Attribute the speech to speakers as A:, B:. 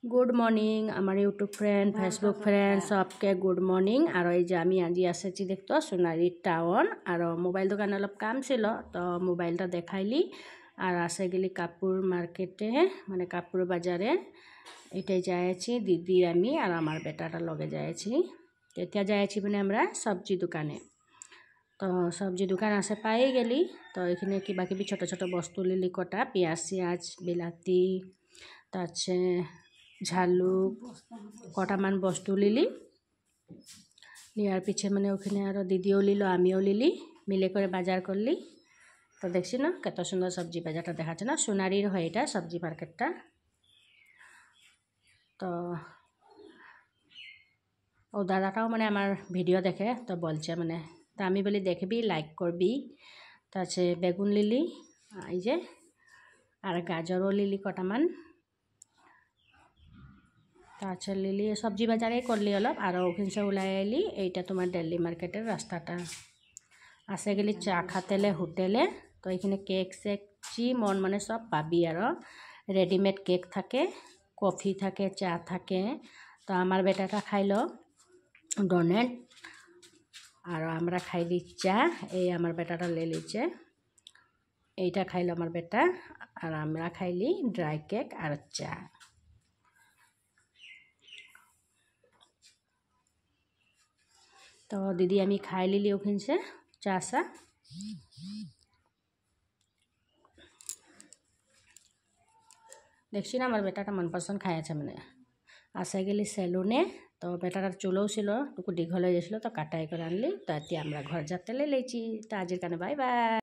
A: Good morning आमार YouTube friend Facebook friend सबके good morning और ये आज आसी देखते सोनारी टाउन और मोबाइल दुकान अलग काम छिलो तो मोबाइल देखाइली और आसे गली कापुर मार्केटे माने कापुर बाजारे एटाई जाए दीदी आमी और आमार बेटाटा लगे जाए जाए माने आमरा सब्जी दुकाने तो सब्जी दुकान आसे पाई गेली तो ये क्या कि छोटो छोटो बस्तु लिली कटा पियाज चियाज बिलाती ताचे झालुक कटामान बस्तु लिली लियार पीछे माने ओखाने आरो दीदिओ लिलो आमिओ लिली मिले करे बाजार करली तो देखছি ना कत सुंदर सब्जी बाजारটা দেখাচ্ছে ना সোনারির হয় এটা सब्जी मार्केटটা तो ओ दादाटाও মানে আমার ভিডিও দেখে তো বলছে মানে তো আমি বলি দেখবি লাইক করবি তাছে বেগুন লিলি এই যে আর গাজরও লিলি কটামান ताचे लिली सब्जी बाजारे करली अलग और ओखान से ऊल् आईली ये तुम्हार दिल्ली मार्केटर रास्ताटा आसे गली चा खातेले होटेले तो ये केक सेक जी मन माने सब पाबी और रेडिमेड केक थाके कफि थाके चा थाके तो आमार बेटाटा खाइलो डोनेट और आमरा खाइली चा ये आमार बेटाटा ले लीचे এইটা खाइलो आमार बेटा और आमरा खाइली ड्राई केक और चा तो दीदी आमी खाई लिली ओखान से चा सा देखছি ना आमार बेटाटा मनपसंद खाइছে মানে आसे गेली सेलुने तो बेटाटार चुलও ছিল একটু দীঘল হয়ে গেছিল তো কাটাই করে আনলি তো এতিয়া আমরা ঘর যেতে লেইছি তো আজের কারণে বাই বাই।